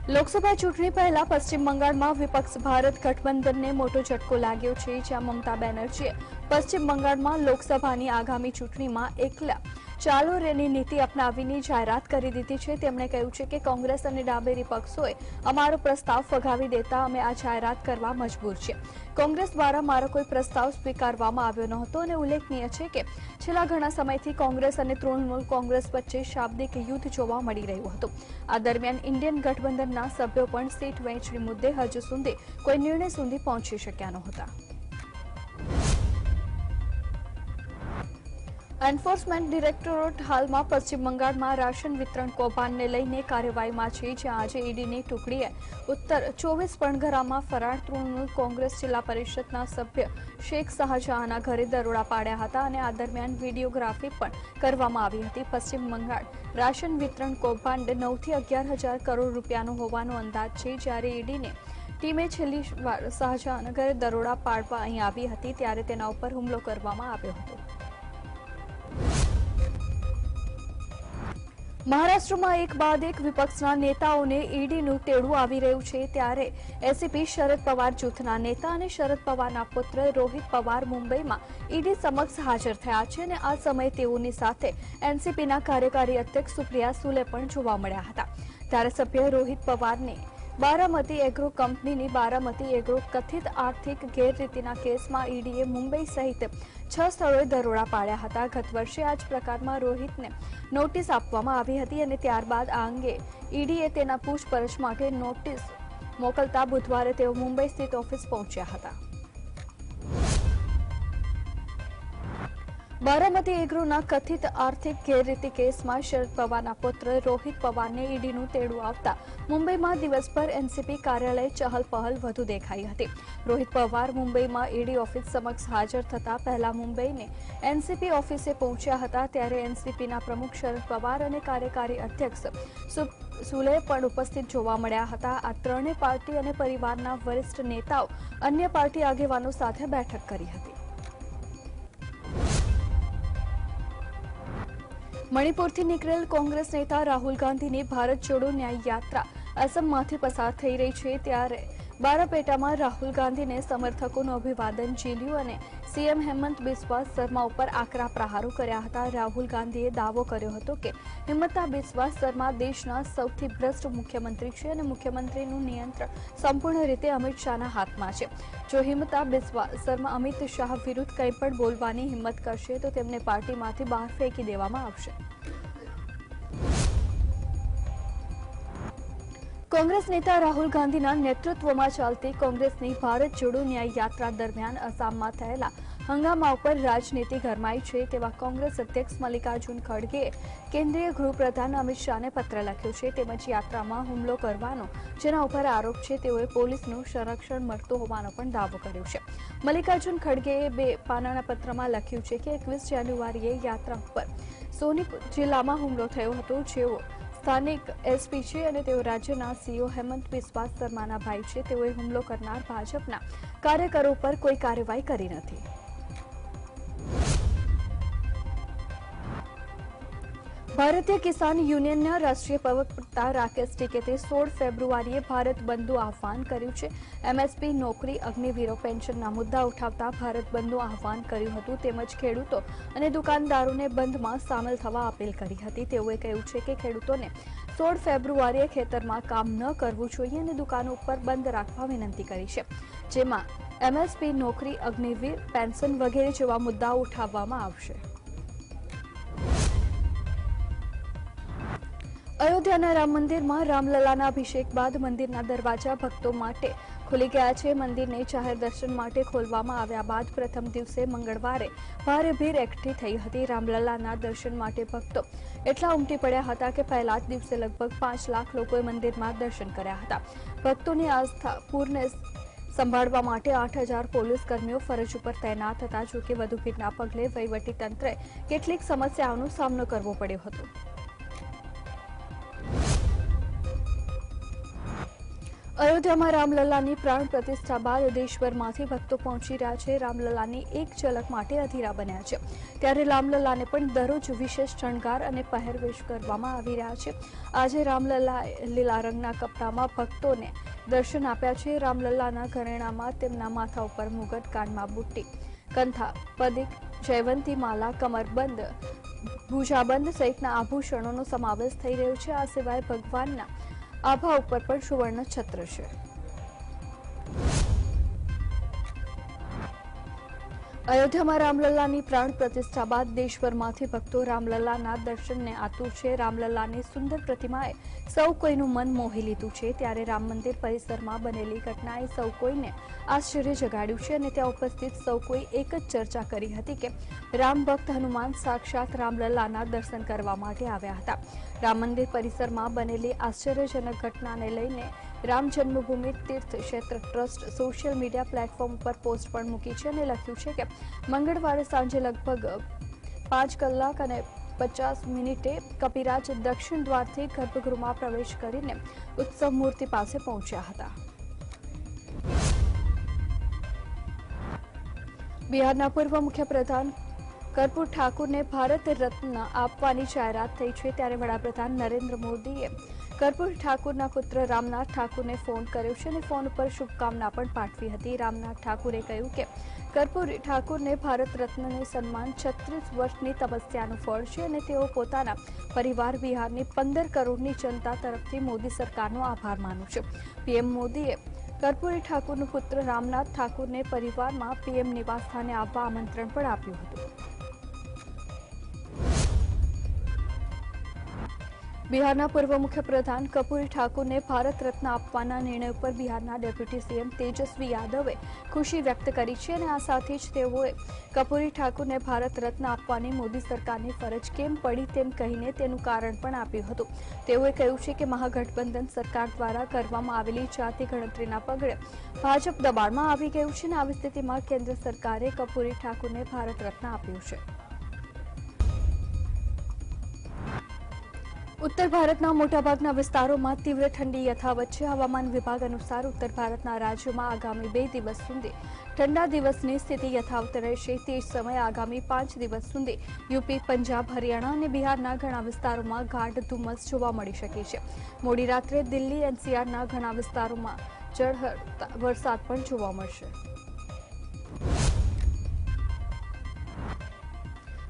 લોકસભા ચૂંટણી પહેલા પશ્ચિમ બંગાળમાં વિપક્ષ ભારત ગઠબંધનને મોટો ઝટકો લાગ્યો છે, જ્યાં મમતા બેનર્જીએ પશ્ચિમ બંગાળમાં લોકસભાની આગામી ચૂંટણીમાં એકલા ચાલો રેની નીતિ અપનાવીની જાહેરાત કરી દીધી છે. તેમણે કહ્યું છે કે કોંગ્રેસ અને ડાબેરી પક્ષોએ અમારો પ્રસ્તાવ ફગાવી દેતા અમે આ જાહેરાત કરવા મજબૂર છીએ. કોંગ્રેસ દ્વારા મારો કોઈ પ્રસ્તાવ સ્વીકારવામાં આવ્યો નહોતો અને ઉલ્લેખનીય છે કે છેલ્લા ઘણા સમયથી કોંગ્રેસ અને તૃણમૂલ કોંગ્રેસ વચ્ચે શાબ્દિક યુદ્ધ જોવા મળી રહ્યું હતું. આ દરમિયાન ઇન્ડિયન ગઠબંધનના સભ્યો પણ સીટ વહેંચણી મુદ્દે હજુ સુધી કોઈ નિર્ણય સુધી પહોંચી શક્યા નહોતા. એન્ફોર્સમેન્ટ ડિરેક્ટોરેટ હાલમાં પશ્ચિમ બંગાળમાં રાશન વિતરણ કૌભાંડને લઈને કાર્યવાહીમાં છે, જ્યાં આજે ઈડીની ટુકડીએ ઉત્તર 24 પરગણામાં ફરાર તૃણમૂલ કોંગ્રેસ જિલ્લા પરિષદના સભ્ય શેખ શાહજહાંના ઘરે દરોડા પાડ્યા હતા અને આ દરમિયાન વિડીયોગ્રાફી પણ કરવામાં આવી હતી. પશ્ચિમ બંગાળ રાશન વિતરણ કૌભાંડ 9 થી 11,000 કરોડ રૂપિયાનું હોવાનો અંદાજ છે. જ્યારે ઈડીની ટીમે છેલ્લી વાર શાહજહાંના ઘરે દરોડા પાડવા અહીં આવી હતી ત્યારે તેના ઉપર હુમલો કરવામાં આવ્યો હતો. મહારાષ્ટ્રમાં એક બાદ એક વિપક્ષના નેતાઓને ઈડીનું તેડું આવી રહ્યું છે, ત્યારે એસીપી શરદ પવાર જૂથના નેતા અને શરદ પવારના પુત્ર રોહિત પવાર મુંબઈમાં ઈડી સમક્ષ હાજર થયા છે અને આ સમયે તેઓની સાથે એનસીપીના કાર્યકારી અધ્યક્ષ સુપ્રિયા સુલે પણ જોવા મળ્યા હતા. ધારાસભ્ય રોહિત પવારની બારામતી એગ્રો કંપનીની બારામતી એગ્રો કથિત આર્થિક ગેરરીતિના કેસમાં ઈડીએ મુંબઈ સહિત 6 સ્થળોએ દરોડા પાડ્યા હતા. ગત વર્ષે આ જ પ્રકારમાં રોહિતને નોટિસ આપવામાં આવી હતી અને ત્યારબાદ આ અંગે ઈડીએ તેના પૂછપરછ માટે નોટિસ મોકલતા બુધવારે તેઓ મુંબઈ સ્થિત ઓફિસ પહોંચ્યા હતા. બારામતી એગ્રોના કથિત આર્થિક ગેરરીતિ કેસમાં શરદ પવારના પુત્ર રોહિત પવારને ઈડીનું તેડું આવતા મુંબઈમાં દિવસભર એનસીપી કાર્યાલય ચહલપહલ વધુ દેખાઈ હતી. રોહિત પવાર મુંબઈમાં ઈડી ઓફિસ સમક્ષ હાજર થતા પહેલા મુંબઈની એનસીપી ઓફિસે પહોંચ્યા હતા, ત્યારે એનસીપીના પ્રમુખ શરદ પવાર અને કાર્યકારી અધ્યક્ષ સુલે પણ ઉપસ્થિત જોવા મળ્યા હતા. આ ત્રણેય પાર્ટી અને પરિવારના વરિષ્ઠ નેતાઓ અન્ય પાર્ટી આગેવાનો સાથે બેઠક કરી હતી. મણિપુરથી નીકળેલ કોંગ્રેસ નેતા રાહુલ ગાંધીની ભારત જોડો ન્યાય યાત્રા અસમમાંથી પસાર થઈ રહી છે, ત્યારે બારાપેટામાં રાહુલ ગાંધીને સમર્થકોનું અભિવાદન ઝીલ્યું અને સીએમ હેમંત બિસ્વા શર્મા ઉપર આકરા પ્રહારો કર્યા હતા. રાહુલ ગાંધીએ દાવો કર્યો હતો કે હિમંતા બિસ્વા શર્મા દેશના સૌથી ભ્રષ્ટ મુખ્યમંત્રી છે અને મુખ્યમંત્રીનું નિયંત્રણ સંપૂર્ણ રીતે અમિત શાહના હાથમાં છે. જો હિમંતા બિસ્વા શર્મા અમિત શાહ વિરુદ્ધ કંઈ પણ બોલવાની હિંમત કરશે તો તેમને પાર્ટીમાંથી બહાર ફેંકી દેવામાં આવશે. કોંગ્રેસ નેતા રાહુલ ગાંધીના નેતૃત્વમાં ચાલતી કોંગ્રેસની ભારત જોડો ન્યાય યાત્રા દરમિયાન આસામમાં થયેલા હંગામા ઉપર રાજનીતિ ગરમાઈ છે, તેવા કોંગ્રેસ અધ્યક્ષ મલ્લિકાર્જુન ખડગેએ કેન્દ્રીય ગૃહપ્રધાન અમિત શાહને પત્ર લખ્યો છે. તેમજ યાત્રામાં હુમલો કરવાનો જેના ઉપર આરોપ છે તેઓએ પોલીસનું સંરક્ષણ મળતું હોવાનો પણ દાવો કર્યો છે. મલ્લિકાર્જુન ખડગેએ 2 પાનાના પત્રમાં લખ્યું છે કે 21 જાન્યુઆરીએ યાત્રા ઉપર સોનીપત જિલ્લામાં હુમલો થયો હતો. જેઓ સ્થાનિક એસપી છે અને તેઓ રાજ્યના સીઓ હેમંત બિસ્વા શર્માના ભાઈ છે. તેઓએ હુમલો કરનાર ભાજપના કાર્યકરો પર કોઈ કાર્યવાહી કરી નથી. ભારતીય કિસાન યુનિયનના રાષ્ટ્રીય પ્રવક્તા રાકેશ ટિકૈતે 16 ફેબ્રુઆરીએ ભારત બંધનું આહ્વાન કર્યું છે. એમએસપી નોકરી અગ્નિવીરો પેન્શનના મુદ્દા ઉઠાવતા ભારત બંધનું આહ્વાન કર્યું હતું. તેમજ ખેડૂતો અને દુકાનદારોને બંધમાં સામેલ થવા અપીલ કરી હતી. તેઓએ કહ્યું છે કે ખેડૂતોને 16 ફેબ્રુઆરીએ ખેતરમાં કામ ન કરવું જોઈએ અને દુકાનો ઉપર બંધ રાખવા વિનંતી કરી છે, જેમાં એમએસપી નોકરી અગ્નિવીર પેન્શન વગેરે જેવા મુદ્દાઓ ઉઠાવવામાં આવશે. અયોધ્યાના રામ મંદિરમાં રામલલાના અભિષેક બાદ મંદિરના દરવાજા ભક્તો માટે ખુલી ગયા છે. મંદિરને જાહેર દર્શન માટે ખોલવામાં આવ્યા બાદ પ્રથમ દિવસે મંગળવારે ભારે ભીડ એકઠી થઈ હતી. રામલલાના દર્શન માટે ભક્તો એટલા ઉમટી પડ્યા હતા કે પહેલા જ દિવસે લગભગ 5 લાખ લોકોએ મંદિરમાં દર્શન કર્યા હતા. ભક્તોની આસ્થા પૂર્ણ સંભાળવા માટે 8,000 પોલીસ કર્મીઓ ફરજ ઉપર તૈનાત હતા. જોકે વધુ ભીડના પગલે વહીવટીતંત્રે કેટલીક સમસ્યાઓનો સામનો કરવો પડ્યો હતો. અયોધ્યામાં રામલલ્લાની પ્રાણ પ્રતિષ્ઠા બાદ દેશભરમાંથી ભક્તો પહોંચી રહ્યા છે. રામલલ્લાની એક ઝલક માટે અધીરા બન્યા છે. ત્યારે રામલલ્લાને પણ દરરોજ વિશેષ શણગાર અને પહેરવેશ કરવામાં આવી રહ્યા છે. આજે રામલલ્લા લીલા રંગના કપડામાં ભક્તોને દર્શન આપ્યા છે. રામલલ્લાના ઘરેણામાં તેમના માથા ઉપર મુગટ, કાનમાં બુટ્ટી, કંથા, પદિક, જયવંતી માલા, કમરબંધ, ભૂજાબંધ સહિતના આભૂષણોનો સમાવેશ થઈ રહ્યો છે. આ સિવાય ભગવાનના આભા ઉપર પણ સુવર્ણ છત્ર છે. અયોધ્યામાં રામલલ્લાની પ્રાણ પ્રતિષ્ઠા બાદ દેશભરમાંથી ભક્તો રામલલ્લાના દર્શનને આતુર છે. રામલલ્લાની સુંદર પ્રતિમાએ સૌ કોઈનું મન મોહી લીધું છે. ત્યારે રામ મંદિર પરિસરમાં બનેલી ઘટનાએ સૌ કોઈને આશ્ચર્ય જગાડ્યું છે અને ત્યાં ઉપસ્થિત સૌ કોઈ એક જ ચર્ચા કરી હતી કે રામ ભક્ત હનુમાન સાક્ષાત રામલલ્લાના દર્શન કરવા માટે આવ્યા હતા. રામ મંદિર પરિસરમાં બનેલી આશ્ચર્યજનક ઘટનાને લઈને રામ જન્મભૂમિ તીર્થ ક્ષેત્ર ટ્રસ્ટ સોશિયલ મીડિયા પ્લેટફોર્મ પર પોસ્ટ પણ મૂકી છે અને લખ્યું છે કે મંગળવારે સાંજે લગભગ 5 કલાક અને 50 મિનિટે કપિરાજ દક્ષિણ દ્વારથી ગર્ભગૃહમાં પ્રવેશ કરીને ઉત્સવ મૂર્તિ પાસે પહોંચ્યા હતા. બિહારના પૂર્વ મુખ્યપ્રધાન કર્પૂર ઠાકુરને ભારત રત્ન આપવાની જાહેરાત થઈ છે. ત્યારે વડાપ્રધાન નરેન્દ્ર મોદીએ કર્પૂર ઠાકુરના પુત્ર રામનાથ ઠાકુરને ફોન કર્યો છે અને ફોન ઉપર શુભકામના પણ પાઠવી હતી. રામનાથ ઠાકુરે કહ્યું કે કર્પૂર ઠાકુરને ભારત રત્નનું સન્માન 36 વર્ષની તપસ્યાનું ફળ છે અને તેઓ પોતાના પરિવાર બિહારની 15 કરોડની જનતા તરફથી મોદી સરકારનો આભાર માનું છે. પીએમ મોદીએ કર્પૂરી ઠાકુરનો પુત્ર રામનાથ ઠાકુરને પરિવારમાં પીએમ નિવાસ સ્થાને આવવા આમંત્રણ પણ આપ્યું હતું. બિહારના પૂર્વ મુખ્યપ્રધાન કર્પૂરી ઠાકુરને ભારત રત્ન આપવાના નિર્ણય ઉપર બિહારના ડેપ્યુટી સીએમ તેજસ્વી યાદવે ખુશી વ્યક્ત કરી છે અને આ સાથે જ તેઓએ કર્પૂરી ઠાકુરને ભારત રત્ન આપવાની મોદી સરકારની ફરજ કેમ પડી તેમ કહીને તેનું કારણ પણ આપ્યું હતું. તેઓએ કહ્યું છે કે મહાગઠબંધન સરકાર દ્વારા કરવામાં આવેલી જાતિ ગણતરીના પગલે ભાજપ દબાણમાં આવી ગયું છે અને આવી સ્થિતિમાં કેન્દ્ર સરકારે કર્પૂરી ઠાકુરને ભારત રત્ન આપ્યું છે. ઉત્તર ભારતના મોટાભાગના વિસ્તારોમાં તીવ્ર ઠંડી યથાવત છે. હવામાન વિભાગ અનુસાર ઉત્તર ભારતના રાજ્યોમાં આગામી 2 દિવસ સુધી ઠંડા દિવસની સ્થિતિ યથાવત રહેશે. તે જ સમયે આગામી 5 દિવસ સુધી યુપી, પંજાબ, હરિયાણા અને બિહારના ઘણા વિસ્તારોમાં ગાઢ ધુમ્મસ જોવા મળી શકે છે. મોડી રાત્રે દિલ્હી એનસીઆરના ઘણા વિસ્તારોમાં ઝરમર વરસાદ પણ જોવા મળશે.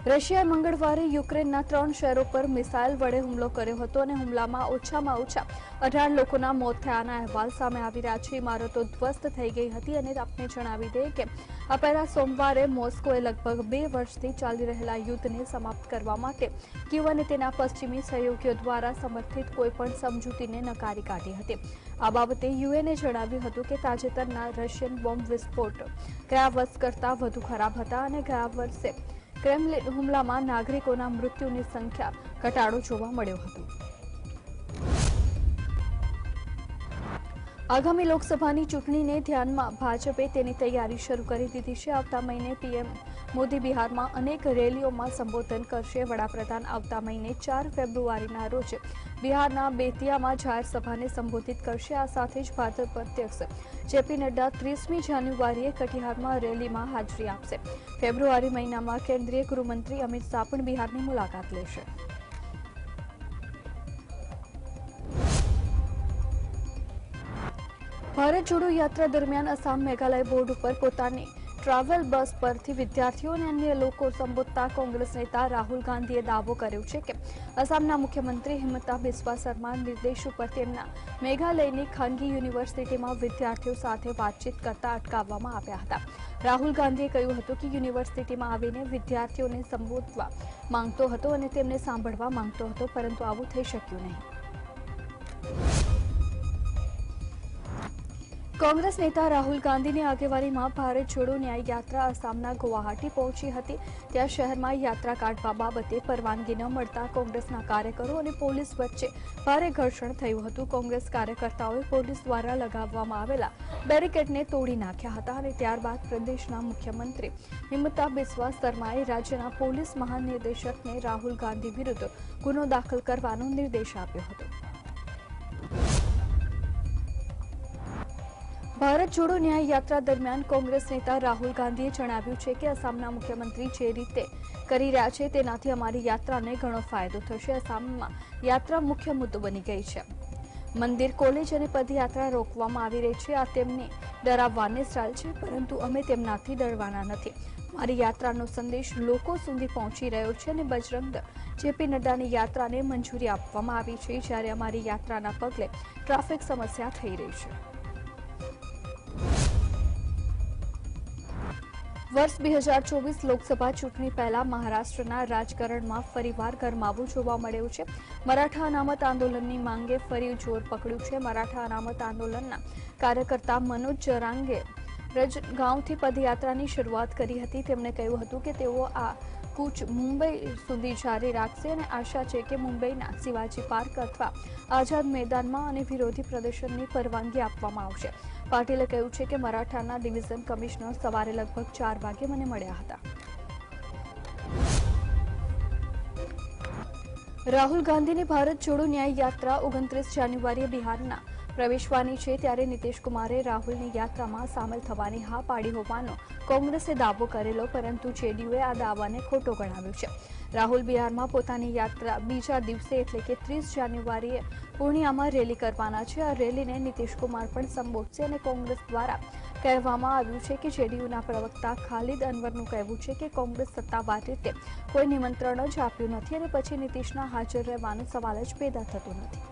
રશિયાએ મંગળવારે યુક્રેનના 3 શહેરો પર મિસાઇલ વડે હુમલો કર્યો હતો અને હુમલામાં ઓછામાં ઓછા 18 લોકોના મોત થયાના અહેવાલ સામે આવી રહ્યા છે. ઇમારતો ધ્વસ્ત થઈ ગઈ હતી અને આપને જણાવી દઈએ કે આ પહેલા સોમવારે મોસ્કોએ લગભગ 2 વર્ષથી ચાલી રહેલા યુદ્ધને સમાપ્ત કરવા માટે કીવ અને તેના પશ્ચિમી સહયોગીઓ દ્વારા સમર્થિત કોઈપણ સમજૂતીને નકારી કાઢી હતી. આ બાબતે યુએનએ જણાવ્યું હતું કે તાજેતરના રશિયન બોમ્બ વિસ્ફોટ ગયા વર્ષ કરતાં વધુ ખરાબ હતા અને ગયા વર્ષે ક્રેમલિન હુમલામાં નાગરિકોના મૃત્યુની સંખ્યા ઘટાડો જોવા મળ્યો હતો. આગામી લોકસભાની ચૂંટણીને ધ્યાનમાં ભાજપે તેની તૈયારી શરૂ કરી દીધી છે. આવતા મહિને પીએમ મોદી બિહારમાં અનેક રેલીઓમાં સંબોધન કરશે. વડાપ્રધાન આવતા મહિને 4 ફેબ્રુઆરીના રોજ બિહારના બેતિયામાં જાહેર સભાને સંબોધિત કરશે. આ સાથે જ ભાજપ અધ્યક્ષ જેપી નડ્ડા 30મી જાન્યુઆરીએ કટિહારમાં રેલીમાં હાજરી આપશે. ફેબ્રુઆરી મહિનામાં કેન્દ્રીય ગૃહમંત્રી અમિત શાહ પણ બિહારની મુલાકાત લેશે. ભારત જોડો યાત્રા દરમિયાન આસામ મેઘાલય બોર્ડ ઉપર પોતાની ટ્રાવેલ બસ પરથી વિદ્યાર્થીઓ અને અન્ય લોકો સંબોધતા કોંગ્રેસ નેતા રાહુલ ગાંધીએ દાવો કર્યો છે કે આસામના મુખ્યમંત્રી હિમંતા બિસ્વા શર્મા નિર્દેશ ઉપર તેમના મેઘાલયની ખાનગી યુનિવર્સિટીમાં વિદ્યાર્થીઓ સાથે વાતચીત કરતા અટકાવવામાં આવ્યા હતા. રાહુલ ગાંધીએ કહ્યું હતું કે યુનિવર્સિટીમાં આવીને વિદ્યાર્થીઓને સંબોધવા માંગતો હતો અને તેમને સાંભળવા માંગતો હતો, પરંતુ આવું થઈ શક્યું નહીં. કોંગ્રેસ નેતા રાહુલ ગાંધીની આગેવાનીમાં ભારત જોડો ન્યાય યાત્રા આસામના ગુવાહાટી પહોંચી હતી. ત્યાં શહેરમાં યાત્રા કાઢવા બાબતે પરવાનગી ન મળતા કોંગ્રેસના કાર્યકરો અને પોલીસ વચ્ચે ભારે ઘર્ષણ થયું હતું. કોંગ્રેસ કાર્યકર્તાઓએ પોલીસ દ્વારા લગાવવામાં આવેલા બેરિકેડને તોડી નાખ્યા હતા અને ત્યારબાદ પ્રદેશના મુખ્યમંત્રી હિમંતા બિસ્વા શર્માએ રાજ્યના પોલીસ મહાનિર્દેશકને રાહુલ ગાંધી વિરુદ્ધ ગુનો દાખલ કરવાનો નિર્દેશ આપ્યો હતો. ભારત જોડો ન્યાય યાત્રા દરમિયાન કોંગ્રેસ નેતા રાહુલ ગાંધીએ જણાવ્યું છે કે આસામના મુખ્યમંત્રી જે રીતે કરી રહ્યા છે તેનાથી અમારી યાત્રાને ઘણો ફાયદો થશે. આસામમાં યાત્રા મુખ્ય મુદ્દો બની ગઈ છે. મંદિર, કોલેજ અને પદયાત્રા રોકવામાં આવી રહી છે. આ તેમની ડરાવવાની સ્ટાઇલ છે, પરંતુ અમે તેમનાથી ડરવાના નથી. મારી યાત્રાનો સંદેશ લોકો સુધી પહોંચી રહ્યો છે અને બજરંગ દળ જેપી નડ્ડાની યાત્રાને મંજૂરી આપવામાં આવી છે, જ્યારે અમારી યાત્રાના પગલે ટ્રાફિક સમસ્યા થઈ રહી છે. વર્ષ 2024 લોકસભા ચૂંટણી પહેલા મહારાષ્ટ્રના રાજકારણમાં ફરીવાર ગરમાવો જોવા મળ્યો છે. મરાઠા અનામત આંદોલનની માંગે ફરી જોર પકડ્યું છે. મરાઠા અનામત આંદોલનના કાર્યકર્તા મનોજ જરાંગે રજગાંવથી પદયાત્રાની શરૂઆત કરી હતી. તેમણે કહ્યું હતું કે તેઓ આ કૂચ મુંબઈ સુધી જારી રાખશે અને આશા છે કે મુંબઈના શિવાજી પાર્ક અથવા આઝાદ મેદાનમાં અને વિરોધી પ્રદર્શનની પરવાનગી આપવામાં આવશે. પાટીલે કહ્યું છે કે મરાઠાના ડિવિઝન કમિશનર સવારે લગભગ 4 વાગે મને મળ્યા હતા. રાહુલ ગાંધીની ભારત જોડો ન્યાય યાત્રા 29 જાન્યુઆરીએ બિહારના પ્રવેશવાની છે, ત્યારે નીતિશ કુમારે રાહુલની યાત્રામાં સામેલ થવાની હા પાડી હોવાનો કોંગ્રેસે દાવો કરેલો, પરંતુ જેડીયુએ આ દાવાને ખોટો ગણાવ્યો છે. રાહુલ બિહારમાં પોતાની યાત્રા બીજા દિવસે એટલે કે 30 જાન્યુઆરીએ પૂર્ણિયામાં રેલી કરવાના છે. આ રેલીને નીતિશ કુમાર પણ સંબોધશે અને કોંગ્રેસ દ્વારા કહેવામાં આવ્યું છે કે જેડીયુના પ્રવક્તા ખાલિદ અનવરનું કહેવું છે કે કોંગ્રેસ સત્તાવાર રીતે કોઈ નિમંત્રણ જ આપ્યું નથી અને પછી નીતિશના હાજર રહેવાનો સવાલ જ પેદા થતો નથી.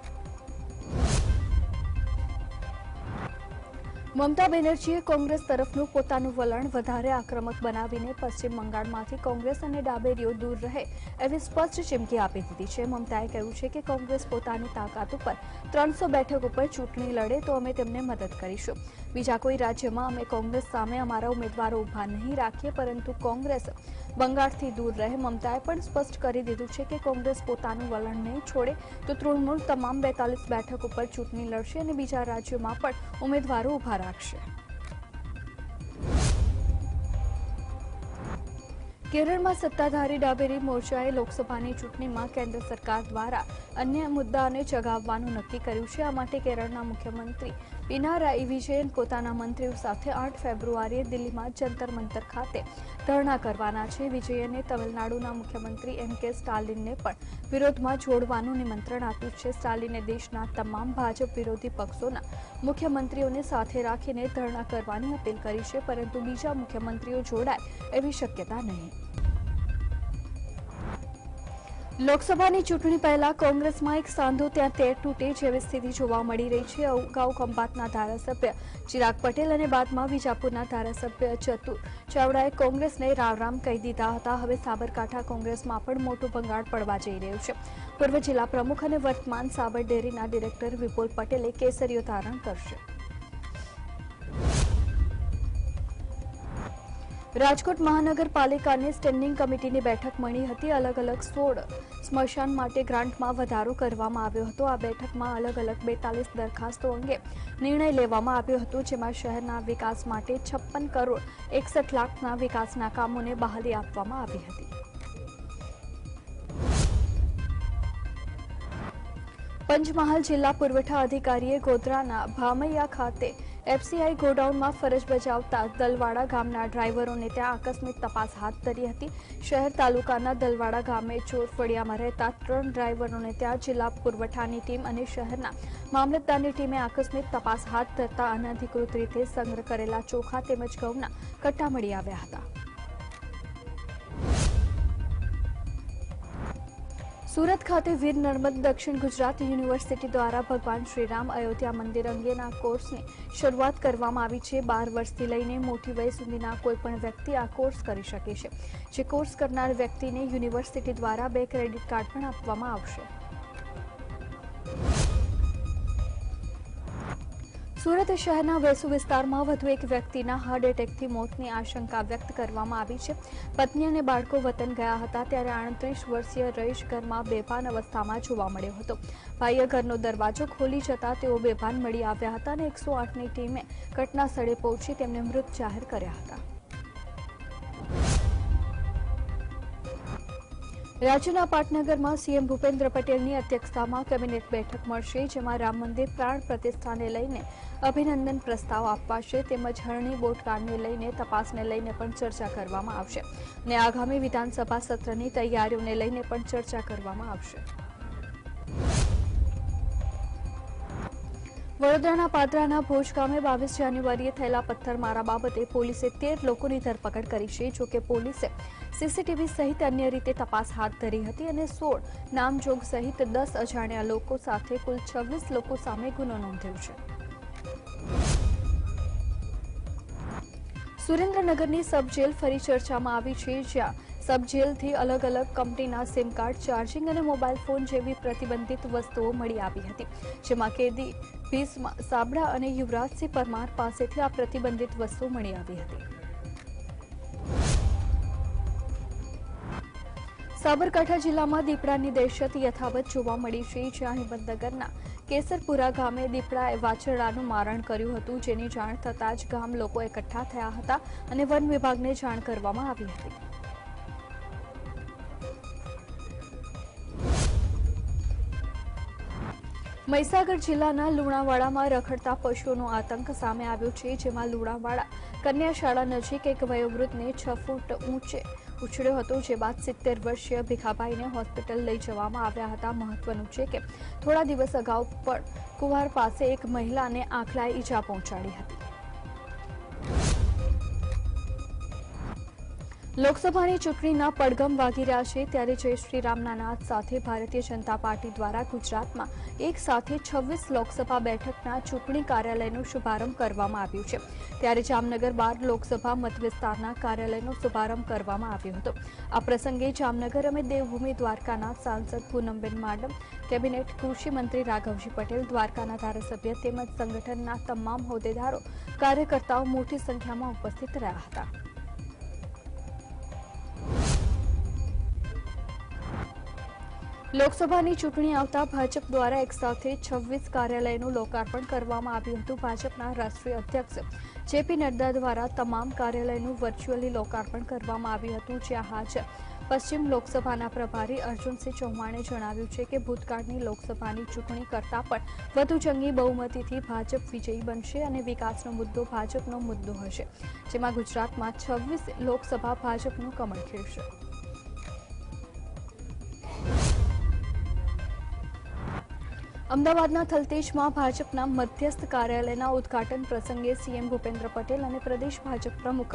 મમતા બેનર્જીએ કોંગ્રેસ તરફનું પોતાનું વલણ વધારે આક્રમક બનાવીને પશ્ચિમ બંગાળમાંથી કોંગ્રેસ અને ડાબેરીઓ દૂર રહે એવી સ્પષ્ટ ચીમકી આપી દીધી છે. મમતાએ કહ્યું છે કે કોંગ્રેસ પોતાની તાકાત ઉપર 300 બેઠક ઉપર ચૂંટણી લડે તો અમે તેમને મદદ કરીશું. બીજા કોઈ રાજ્યમાં અમે કોંગ્રેસ સામે અમારા ઉમેદવારો ઉભા નહીં રાખીએ, પરંતુ કોંગ્રેસ બંગાળથી દૂર રહે. મમતાએ પણ સ્પષ્ટ કરી દીધું છે કે કોંગ્રેસ પોતાનું વલણ નહીં છોડે તો તૃણમૂલ તમામ 42 બેઠક ઉપર ચૂંટણી લડશે અને બીજા રાજ્યોમાં પણ ઉમેદવારો ઉભા રાખશે. કેરળમાં સત્તાધારી ડાબેરી મોરચાએ લોકસભાની ચૂંટણીમાં કેન્દ્ર સરકાર દ્વારા અન્ય મુદ્દાને ચગાવવાનું નક્કી કર્યું છે. આ માટે કેરળના મુખ્યમંત્રી પિનારાઈ વિજયન પોતાના મંત્રીઓ સાથે 8 ફેબ્રુઆરીએ દિલ્હીમાં જંતર મંતર ખાતે ધરણા કરવાના છે. વિજયને તમિલનાડુના મુખ્યમંત્રી એમ.કે. સ્ટાલિનને પણ વિરોધમાં જોડવાનું નિમંત્રણ આપ્યું છે. સ્ટાલિને દેશના તમામ ભાજપ વિરોધી પક્ષોના મુખ્યમંત્રીઓને સાથે રાખીને ધરણા કરવાની અપીલ કરી છે, પરંતુ બીજા મુખ્યમંત્રીઓ જોડાય એવી શક્યતા નહીં. લોકસભાની ચૂંટણી પહેલા કોંગ્રેસમાં એક સાંધો ત્યાં તેર તૂટે જેવી સ્થિતિ જોવા મળી રહી છે. અગાઉ ખંભાતના ધારાસભ્ય ચિરાગ પટેલ અને બાદમાં વિજાપુરના ધારાસભ્ય ચતુર ચાવડાએ કોંગ્રેસને રામ કહી દીધા હતા. હવે સાબરકાંઠા કોંગ્રેસમાં પણ મોટું ભંગાણ પડવા જઈ રહ્યું છે. પૂર્વ જિલ્લા પ્રમુખ અને વર્તમાન સાબર ડેરીના ડિરેક્ટર વિપુલ પટેલે કેસરીઓ ધારણ કરશે. રાજકોટ મહાનગરપાલિકાની સ્ટેન્ડિંગ કમિટીની બેઠક મળી હતી. અલગ અલગ 16 સ્મશાન માટે ગ્રાન્ટમાં વધારો કરવામાં આવ્યો હતો. આ બેઠકમાં અલગ અલગ 42 દરખાસ્તો અંગે નિર્ણય લેવામાં આવ્યો હતો, જેમાં શહેરના વિકાસ માટે 56 કરોડ 61 લાખના વિકાસના કામોને બહાલી આપવામાં આવી હતી. પંચમહાલ જિલ્લા પુરવઠા અધિકારીએ ગોધરાના ભામૈયા ખાતે એફસીઆઈ ગોડાઉનમાં ફરજ બજાવતા દલવાડા ગામના ડ્રાઈવરોને ત્યાં આકસ્મિક તપાસ હાથ ધરી હતી. શહેર તાલુકાના દલવાડા ગામે ચોરફળિયામાં રહેતા 3 ડ્રાઈવરોને ત્યાં જિલ્લા પુરવઠાની ટીમ અને શહેરના મામલતદારની ટીમે આકસ્મિક તપાસ હાથ ધરતા અનધિકૃત રીતે સંગ્રહ કરેલા ચોખા તેમજ ઘઉંના કટ્ટા મળી આવ્યા હતા. સુરત ખાતે વીર નર્મદ દક્ષિણ ગુજરાત યુનિવર્સિટી દ્વારા ભગવાન શ્રીરામ અયોધ્યા મંદિર અંગેના કોર્સની શરૂઆત કરવામાં આવી છે. 12 વર્ષથી લઈને મોટી વય સુધીના કોઈપણ વ્યક્તિ આ કોર્સ કરી શકે છે. જે કોર્સ કરનાર વ્યક્તિને યુનિવર્સિટી દ્વારા 2 ક્રેડિટ કાર્ડ પણ આપવામાં આવશે. સુરત શહેરના વેસુ વિસ્તારમાં વધુ એક વ્યક્તિના હાર્ટ એટેકથી મોતની આશંકા વ્યક્ત કરવામાં આવી છે. પત્ની અને બાળકો વતન ગયા હતા ત્યારે 38 વર્ષીય રહીશ ઘરમાં બેભાન અવસ્થામાં જોવા મળ્યો હતો. ભાઈએ ઘરનો દરવાજો ખોલી જતા તેઓ બેભાન મળી આવ્યા હતા અને 108ની ટીમે ઘટના સ્થળે પહોંચી તેમને મૃત જાહેર કર્યા હતા. રાજ્યના પાટનગરમાં સીએમ ભૂપેન્દ્ર પટેલની અધ્યક્ષતામાં કેબિનેટ બેઠક મળશે, જેમાં રામ મંદિર પ્રાણ પ્રતિષ્ઠાને લઈને અભિનંદન પ્રસ્તાવ અપાશે તેમજ હરણી બોટકાંડને લઈને તપાસને લઈને પણ ચર્ચા કરવામાં આવશે અને આગામી વિધાનસભા સત્રની તૈયારીઓને લઈને પણ ચર્ચા કરવામાં આવશે. વડોદરાના પાદરાના ભોજ ગામે 22 જાન્યુઆરીએ થયેલા પથ્થરમારા બાબતે પોલીસે 13 લોકોની ધરપકડ કરી છે. જોકે પોલીસે સીસીટીવી સહિત અન્ય રીતે તપાસ હાથ ધરી હતી અને 16 નામજોગ સહિત 10 અજાણ્યા લોકો સાથે કુલ 26 લોકો સામે ગુનો નોંધ્યો છે. સુરેન્દ્રનગરની સબ જેલ ફરી ચર્ચામાં આવી છે, જ્યાં સબ જેલથી અલગ અલગ કંપનીના સિમ કાર્ડ, ચાર્જિંગ અને મોબાઈલ ફોન જેવી પ્રતિબંધિત વસ્તુઓ મળી આવી હતી, જેમાં કેદી ભીસમા સાબડા અને યુવરાજસિંહ પરમાર પાસેથી આ પ્રતિબંધિત વસ્તુ મળી આવી હતી. સાબરકાંઠા જિલ્લામાં દીપડાની દહેશત યથાવત જોવા મળી છે, જ્યાં હિંમતનગરના કેસરપુરા ગામે દીપડાએ વાછરડાનું મારણ કર્યું હતું, જેની જાણ થતાં જ ગામ લોકો એકઠા થયા હતા અને વન વિભાગને જાણ કરવામાં આવી હતી. મહીસાગર જિલ્લાના લુણાવાડામાં રખડતા પશુઓનો આતંક સામે આવ્યો છે, જેમાં લુણાવાડા કન્યા શાળા નજીક એક વયોવૃદ્ધને 6 ફૂટ ઊંચે ઉછળ્યો હતો, જે બાદ 70 વર્ષીય ભીખાભાઈને હોસ્પિટલ લઈ જવામાં આવ્યા હતા. મહત્વનું છે કે થોડા દિવસ અગાઉ પણ કુવાર પાસે એક મહિલાને આંખલાએ ઈજા પહોંચાડી હતી. લોકસભાની ચૂંટણીના પડઘમ વાગી રહ્યા છે, ત્યારે જય શ્રી રામના નાદ સાથે ભારતીય જનતા પાર્ટી દ્વારા ગુજરાતમાં એક સાથે 26 લોકસભા બેઠકના ચૂંટણી કાર્યાલયનો શુભારંભ કરવામાં આવ્યું છે. ત્યારે જામનગર 12 લોકસભા મતવિસ્તારના કાર્યાલયનો શુભારંભ કરવામાં આવ્યો હતો. આ પ્રસંગે જામનગર અને દેવભૂમિ દ્વારકાના સાંસદ પૂનમબેન માડમ, કેબિનેટ કૃષિ મંત્રી રાઘવજી પટેલ, દ્વારકાના ધારાસભ્ય તેમજ સંગઠનના તમામ હોદ્દેદારો, કાર્યકર્તાઓ મોટી સંખ્યામાં ઉપસ્થિત રહ્યા હતા. લોકસભાની ચૂંટણી આવતા ભાજપ દ્વારા એક સાથે 26 કાર્યાલયનું લોકાર્પણ કરવામાં આવ્યું હતું. ભાજપના રાષ્ટ્રીય અધ્યક્ષ જેપી નડ્ડા દ્વારા તમામ કાર્યાલયનું વર્ચ્યુઅલી લોકાર્પણ કરવામાં આવ્યું હતું, જ્યાં હાજર પશ્ચિમ લોકસભાના પ્રભારી અર્જુનસિંહ ચૌહાણે જણાવ્યું છે કે ભૂતકાળની લોકસભાની ચૂંટણી કરતાં પણ વધુ જંગી બહુમતીથી ભાજપ વિજયી બનશે અને વિકાસનો મુદ્દો ભાજપનો મુદ્દો હશે, જેમાં ગુજરાતમાં 26 લોકસભા ભાજપનું કમળ ખીલશે. અમદાવાદના થલતેજમાં ભાજપના મધ્યસ્થ કાર્યાલયના ઉદ્ઘાટન પ્રસંગે સીએમ ભૂપેન્દ્ર પટેલ અને પ્રદેશ ભાજપ પ્રમુખ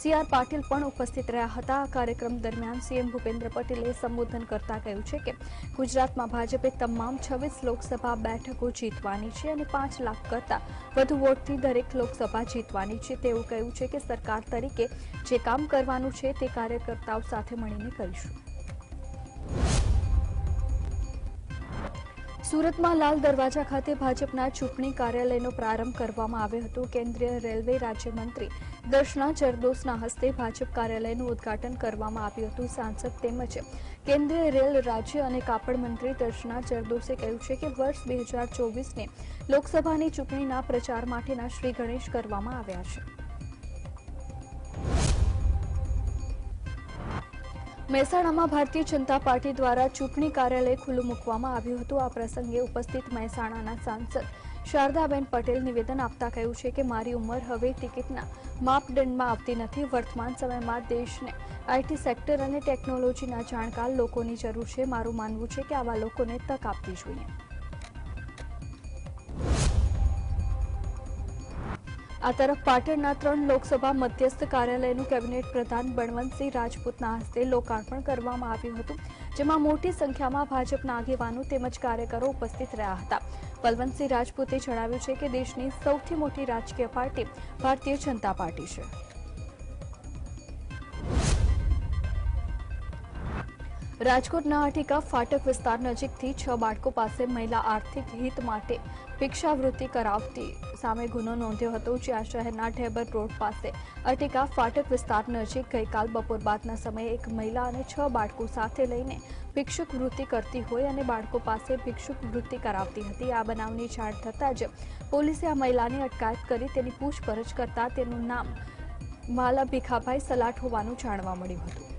સી.આર. પાટીલ પણ ઉપસ્થિત રહ્યા હતા. આ કાર્યક્રમ દરમિયાન સીએમ ભૂપેન્દ્ર પટેલે સંબોધન કરતા કહ્યું છે કે ગુજરાતમાં ભાજપે તમામ 26 લોકસભા બેઠકો જીતવાની છે અને 5 લાખ કરતાં વધુ વોટથી દરેક લોકસભા જીતવાની છે. તેવું કહ્યું છે કે સરકાર તરીકે જે કામ કરવાનું છે તે કાર્યકર્તાઓ સાથે મળીને કરીશું. સુરતમાં લાલ દરવાજા ખાતે ભાજપના ચૂંટણી કાર્યાલયનો પ્રારંભ કરવામાં આવ્યો હતો. કેન્દ્રીય રેલવે રાજ્યમંત્રી દર્શના જરદોશના હસ્તે ભાજપ કાર્યાલયનું ઉદ્ઘાટન કરવામાં આવ્યું હતું. સાંસદ તેમજ કેન્દ્રીય રેલ રાજ્ય અને કાપડ મંત્રી દર્શના જરદોશે કહ્યું છે કે વર્ષ 2024ને લોકસભાની ચૂંટણીના પ્રચાર માટેના શ્રી ગણેશ કરવામાં આવ્યા છે. મહેસાણામાં ભારતીય જનતા પાર્ટી દ્વારા ચૂંટણી કાર્યાલય ખુલ્લું મૂકવામાં આવ્યું હતું. આ પ્રસંગે ઉપસ્થિત મહેસાણાના સાંસદ શારદાબેન પટેલ નિવેદન આપતા કહ્યું છે કે મારી ઉંમર હવે ટિકિટના માપદંડમાં આવતી નથી. વર્તમાન સમયમાં દેશને આઈટી સેક્ટર અને ટેકનોલોજીના જાણકાર લોકોની જરૂર છે. મારું માનવું છે કે આવા લોકોને તક આપવી જોઈએ. આ તરફ પાટણના 3 લોકસભા મધ્યસ્થ કાર્યાલયનું કેબિનેટ પ્રધાન બળવંતસિંહ રાજપૂતના હસ્તે લોકાર્પણ કરવામાં આવ્યું હતું, જેમાં મોટી સંખ્યામાં ભાજપના આગેવાનો તેમજ કાર્યકરો ઉપસ્થિત રહ્યા હતા. બળવંતસિંહ રાજપૂતે જણાવ્યું છે કે દેશની સૌથી મોટી રાજકીય પાર્ટી ભારતીય જનતા પાર્ટી છે. રાજકોટના અટિકા ફાટક વિસ્તાર નજીકથી 6 બાળકો પાસે મહિલા આર્થિક હિત માટે ભિક્ષાવૃત્તિ કરાવતી સામે ગુનો નોંધ્યો હતો, જ્યાં શહેરના ઢેબર રોડ પાસે અટિકા ફાટક વિસ્તાર નજીક ગઈકાલ બપોર બાદના સમયે એક મહિલા અને 6 બાળકો સાથે લઈને ભિક્ષુક વૃત્તિ કરતી હોય અને બાળકો પાસે ભિક્ષુક વૃત્તિ કરાવતી હતી. આ બનાવની જાણ થતાં જ પોલીસે આ મહિલાની અટકાયત કરી તેની પૂછપરછ કરતા તેનું નામ વાલા ભીખાભાઈ સલાટ હોવાનું જાણવા મળ્યું હતું.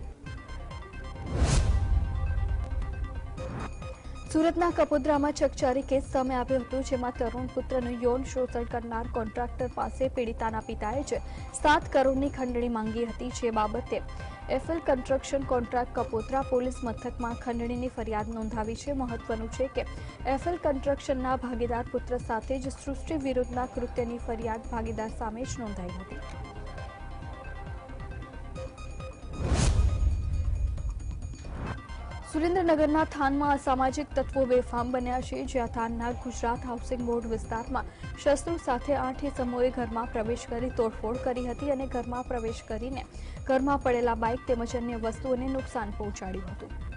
સુરતના કપોદ્રામાં ચકચારી કેસ સામે આવ્યો હતો, જેમાં તરુણ પુત્રનું યૌન શોષણ કરનાર કોન્ટ્રાક્ટર પાસે પીડિતાના પિતાએ જ 7 કરોડની ખંડણી માંગી હતી, જે બાબતે એફએલ કન્સ્ટ્રક્શન કોન્ટ્રાક્ટ કપોદ્રા પોલીસ મથકમાં ખંડણીની ફરિયાદ નોંધાવી છે. મહત્વનું છે કે એફએલ કન્સ્ટ્રક્શનના ભાગીદાર પુત્ર સાથે જ સૃષ્ટિ વિરુદ્ધના કૃત્યની ફરિયાદ ભાગીદાર સામે જ નોંધાઈ હતી. સુરેન્દ્રનગરના થાનમાં અસામાજિક તત્વો બેફામ બન્યા છે, જ્યાં થાનના ગુજરાત હાઉસિંગ બોર્ડ વિસ્તારમાં શસ્ત્રો સાથે 8 ઇસમોએ ઘરમાં પ્રવેશ કરી તોડફોડ કરી હતી અને ઘરમાં પ્રવેશ કરીને ઘરમાં પડેલા બાઇક તેમજ અન્ય વસ્તુઓને નુકસાન પહોંચાડ્યું હતું.